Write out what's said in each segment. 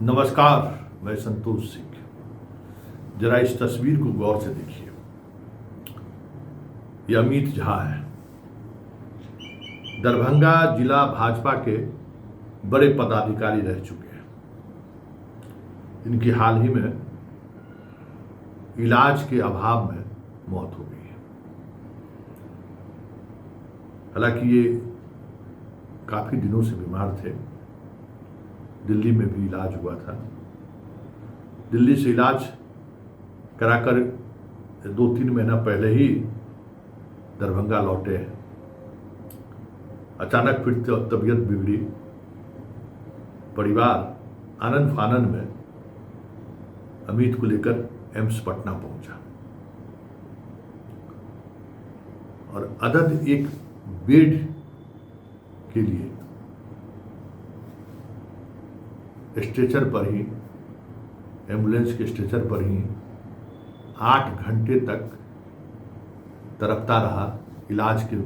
नमस्कार, मैं संतोष सिंह। जरा इस तस्वीर को गौर से देखिए। यह अमित झा है, दरभंगा जिला भाजपा के बड़े पदाधिकारी रह चुके हैं। इनकी हाल ही में इलाज के अभाव में मौत हो गई है। हालांकि ये काफी दिनों से बीमार थे, दिल्ली में भी इलाज हुआ था। दिल्ली से इलाज कराकर 2-3 महीना पहले ही दरभंगा लौटे। अचानक फिर तबीयत बिगड़ी। परिवार आनंद फानन में अमित को लेकर एम्स पटना पहुंचा और अदद एक बेड के लिए स्ट्रेचर पर ही, एम्बुलेंस के स्ट्रेचर पर ही 8 घंटे तक तड़पता रहा। इलाज के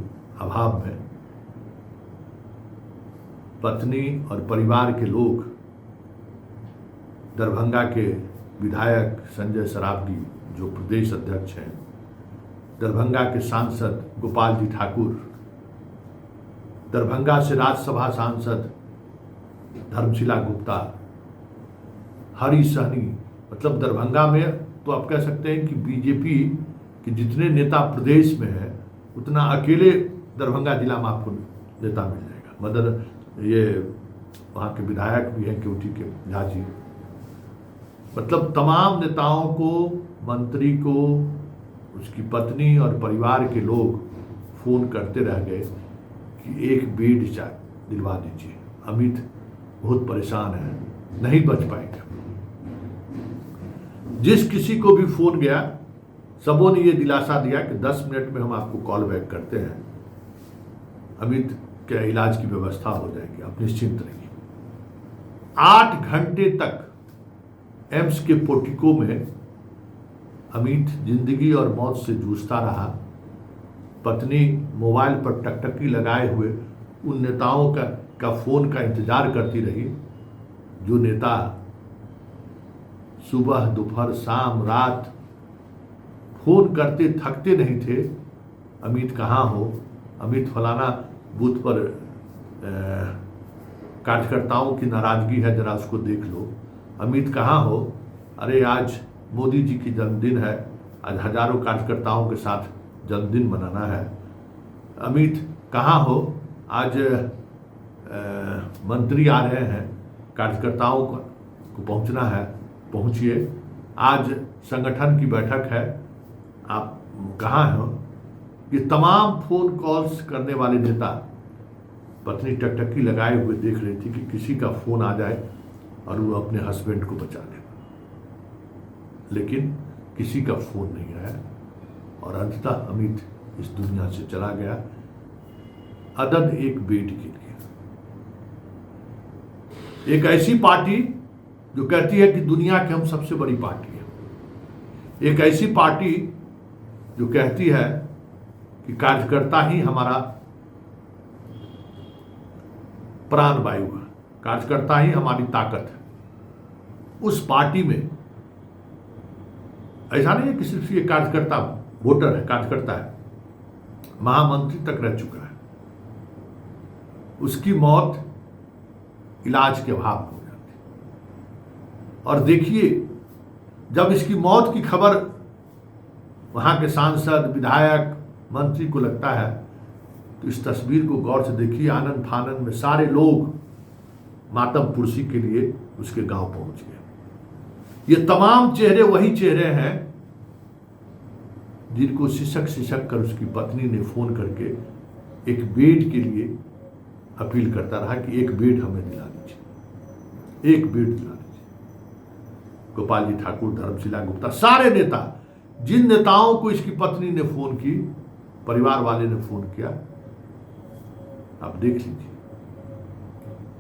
अभाव में पत्नी और परिवार के लोग, दरभंगा के विधायक संजय सरावगी जो प्रदेश अध्यक्ष हैं, दरभंगा के सांसद गोपाल जी ठाकुर, दरभंगा से राज्यसभा सांसद धर्मशिला गुप्ता, हरी सहनी, मतलब दरभंगा में तो आप कह सकते हैं कि बीजेपी के जितने नेता प्रदेश में है उतना अकेले दरभंगा जिला में आपको नेता मिल जाएगा। मतलब ये वहाँ के विधायक भी हैं केवटी के झा जी। मतलब तमाम नेताओं को, मंत्री को, उसकी पत्नी और परिवार के लोग फोन करते रह गए कि एक बेड दिलवा दीजिए, अमित बहुत परेशान है, नहीं बच पाएगा। जिस किसी को भी फोन गया, सबों ने ये दिलासा दिया कि 10 मिनट में हम आपको कॉल बैक करते हैं, अमित के इलाज की व्यवस्था हो जाएगी, आप निश्चिंत रहिए। 8 घंटे तक एम्स के पोर्टिको में अमित जिंदगी और मौत से जूझता रहा। पत्नी मोबाइल पर टकटकी लगाए हुए उन नेताओं का फोन का इंतजार करती रही जो नेता सुबह, दोपहर, शाम, रात फोन करते थकते नहीं थे। अमित कहाँ हो, अमित फलाना बूथ पर कार्यकर्ताओं की नाराजगी है, जरा उसको देख लो। अमित कहाँ हो, अरे आज मोदी जी की जन्मदिन है, आज हजारों कार्यकर्ताओं के साथ जन्मदिन मनाना है। अमित कहाँ हो, आज मंत्री आ रहे हैं, कार्यकर्ताओं को पहुंचना है, पहुंचिए। आज संगठन की बैठक है, आप कहाँ हो। ये तमाम फोन कॉल्स करने वाले नेता पत्नी टकटकी लगाए हुए देख रही थी कि किसी का फोन आ जाए और वो अपने हस्बैंड को बचा ले, लेकिन किसी का फोन नहीं आया और अंततः अमित इस दुनिया से चला गया, अदद एक बेड के लिए। एक ऐसी पार्टी जो कहती है कि दुनिया की हम सबसे बड़ी पार्टी है, एक ऐसी पार्टी जो कहती है कि कार्यकर्ता ही हमारा प्राण वायु है, कार्यकर्ता ही हमारी ताकत है। उस पार्टी में ऐसा नहीं है कि सिर्फ ये कार्यकर्ता वोटर है, कार्यकर्ता है, महामंत्री तक रह चुका है। उसकी मौत इलाज के अभाव में हो जाती। और देखिए, जब इसकी मौत की खबर वहां के सांसद, विधायक, मंत्री को लगता है तो इस तस्वीर को गौर से देखिए। आनंद फानन में सारे लोग मातम पुरसी के लिए उसके गांव पहुंच गए। ये तमाम चेहरे वही चेहरे हैं जिनको सिसक कर उसकी पत्नी ने फोन करके एक बेड के लिए अपील करता रहा कि एक बेड हमें दिला दीजिए, एक बेड दिला दीजिए। गोपाल जी ठाकुर, धर्मशिला गुप्ता, सारे नेता, जिन नेताओं को इसकी पत्नी ने फोन की, परिवार वाले ने फोन किया, आप देख लीजिए,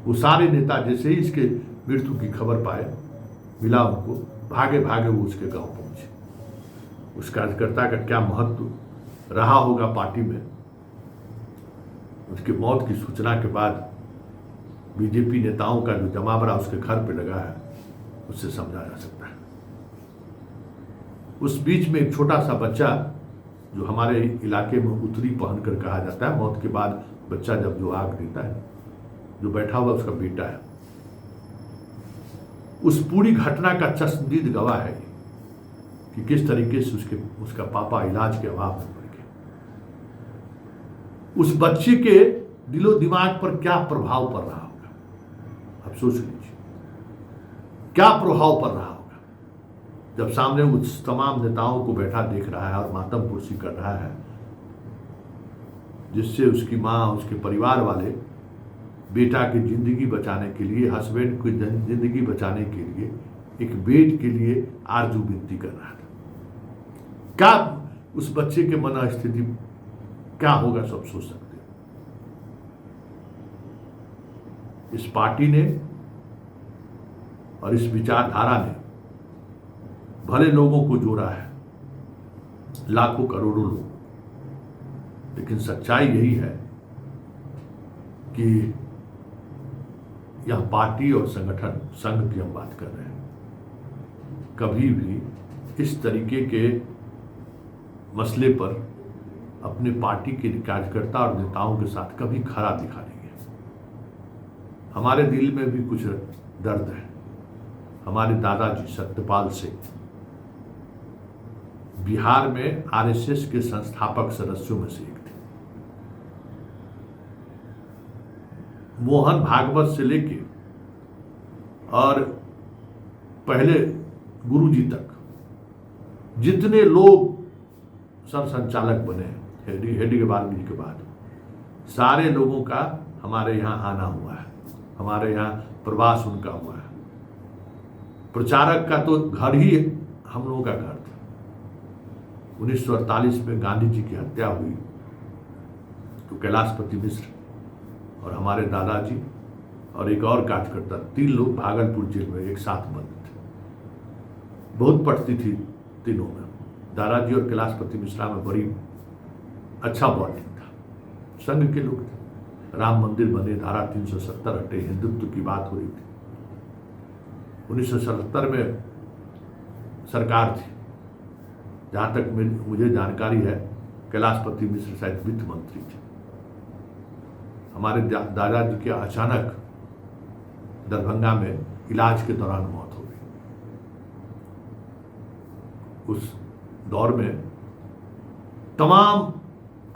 वो सारे नेता जैसे ही इसके मृत्यु की खबर पाए, मिला उनको, भागे भागे वो उसके गांव पहुंचे। उस कार्यकर्ता का क्या महत्व रहा होगा पार्टी में। उसकी मौत की सूचना के बाद बीजेपी नेताओं का जो जमावड़ा उसके घर पे लगा है, उससे समझा जा सकता है। उस बीच में एक छोटा सा बच्चा जो हमारे इलाके में उत्तरी पहन कर कहा जाता है, मौत के बाद बच्चा जब जो आग देता है, जो बैठा हुआ उसका बेटा है, उस पूरी घटना का चश्मदीद गवाह है कि किस तरीके से उसका पापा इलाज के अभाव में मर गया। उस बच्चे के दिलो दिमाग पर क्या प्रभाव पड़ रहा होगा, आप सोच लीजिए, क्या प्रभाव पड़ रहा होगा जब सामने उस तमाम नेताओं को बैठा देख रहा है और मातम पुरसी कर रहा है, जिससे उसकी माँ, उसके परिवार वाले बेटा की जिंदगी बचाने के लिए, हस्बैंड की जिंदगी बचाने के लिए, एक बेट के लिए आरजू विनती कर रहा था। क्या उस बच्चे के मन स्थिति क्या होगा, सब सोच सकते हैं। इस पार्टी ने और इस विचारधारा ने भले लोगों को जोड़ा है, लाखों करोड़ों लोग, लेकिन सच्चाई यही है कि यह पार्टी और संगठन, संघ की हम बात कर रहे हैं, कभी भी इस तरीके के मसले पर अपने पार्टी के कार्यकर्ता और नेताओं के साथ कभी खरा दिखा नहीं है। हमारे दिल में भी कुछ दर्द है। हमारे दादाजी सत्यपाल सिंह बिहार में आरएसएस के संस्थापक सदस्यों में से एक थे। मोहन भागवत से लेके और पहले गुरुजी तक जितने लोग सरसंचालक बने हेडी के बाद के बाद, सारे लोगों का हमारे यहाँ आना हुआ है, हमारे यहाँ प्रवास उनका हुआ है। प्रचारक का तो घर ही हम लोगों का घर था। 1948 में गांधी जी की हत्या हुई तो कैलाशपति मिश्र और हमारे दादाजी और एक और कार्यकर्ता, 3 लोग भागलपुर जेल में एक साथ बंद थे। बहुत पटती थी तीनों में। दादाजी और कैलाशपति मिश्रा में बड़ी अच्छा बॉन्डिंग था। संघ के लोग थे। राम मंदिर बने, धारा 370 हटे, हिंदुत्व की बात हो रही थी। 1977 में सरकार थी। जहाँ तक मुझे जानकारी है, कैलाशपति मिश्र शायद वित्त मंत्री थे। हमारे दादाजी के अचानक दरभंगा में इलाज के दौरान मौत हो गई। उस दौर में तमाम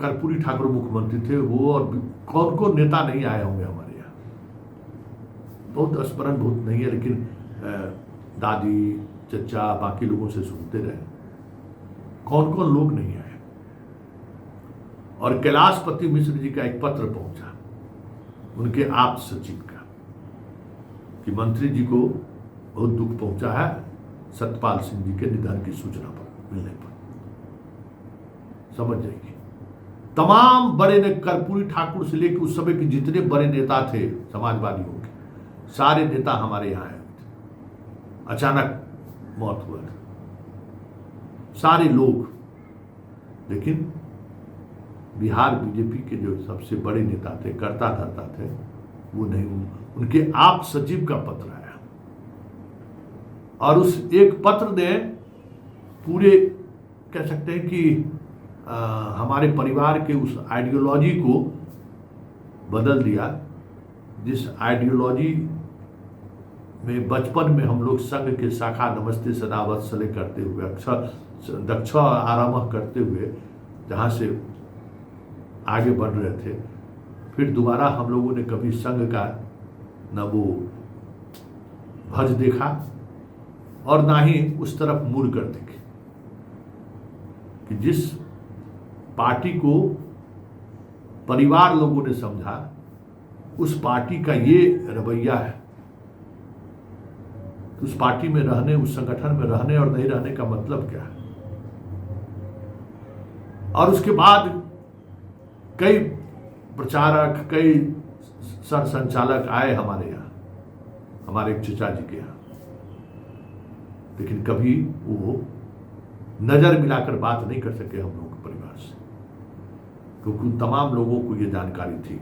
कर्पूरी ठाकुर मुख्यमंत्री थे वो, और कौन कौन नेता नहीं आए होंगे हमारे यहाँ। बहुत स्मरण बहुत नहीं है, लेकिन दादी, चचा, बाकी लोगों से सुनते रहे कौन कौन लोग नहीं आए। और कैलाशपति मिश्र जी का एक पत्र पहुंचा उनके आप्त सचिव का कि मंत्री जी को बहुत दुख पहुंचा है सत्यपाल सिंह जी के निधन की सूचना पर मिलने पर। समझ जाइए, तमाम बड़े ने, कर्पूरी ठाकुर से लेकर उस समय के जितने बड़े नेता थे समाजवादियों के, सारे नेता हमारे यहाँ आए थे। अचानक मौत हुआ था, सारे लोग। लेकिन बिहार बीजेपी के जो सबसे बड़े नेता थे, कर्ता धर्ता थे, वो नहीं। उनके आप सचिव का पत्र आया और उस एक पत्र ने पूरे, कह सकते हैं कि हमारे परिवार के उस आइडियोलॉजी को बदल दिया, जिस आइडियोलॉजी में बचपन में हम लोग संघ के शाखा नमस्ते सदा वत्सले करते हुए, अक्षर दक्ष आराम करते हुए जहाँ से आगे बढ़ रहे थे, फिर दोबारा हम लोगों ने कभी संघ का न वो भज देखा और ना ही उस तरफ मुड़ कर देखे कि जिस पार्टी को परिवार लोगों ने समझा, उस पार्टी का ये रवैया है। उस पार्टी में रहने, उस संगठन में रहने और नहीं रहने का मतलब क्या है। और उसके बाद कई प्रचारक, कई सर संचालक आए हमारे यहाँ, हमारे एक चचा जी के यहाँ, लेकिन कभी वो नजर मिलाकर बात नहीं कर सके हम लोगों के परिवार से, क्योंकि उन तमाम लोगों को ये जानकारी थी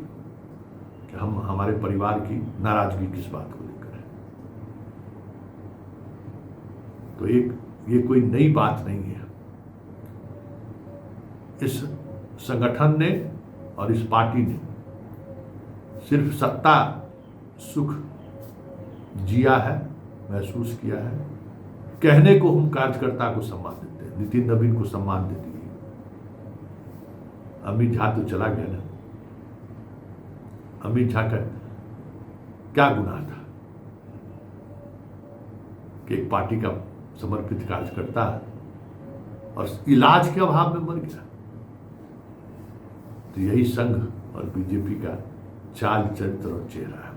कि हम, हमारे परिवार की नाराजगी किस बात को लेकर है। तो ये कोई नई बात नहीं है। इस संगठन ने और इस पार्टी ने सिर्फ सत्ता सुख जिया है, महसूस किया है। कहने को हम कार्यकर्ता को सम्मान देते हैं, नितिन नवीन को सम्मान देती है। अमित झा तो चला गया ना। अमित झा का क्या गुनाह था कि एक पार्टी का समर्पित कार्यकर्ता और इलाज के अभाव में मर गया। तो यही संघ और बीजेपी का चाल, चरित्र और चेहरा है।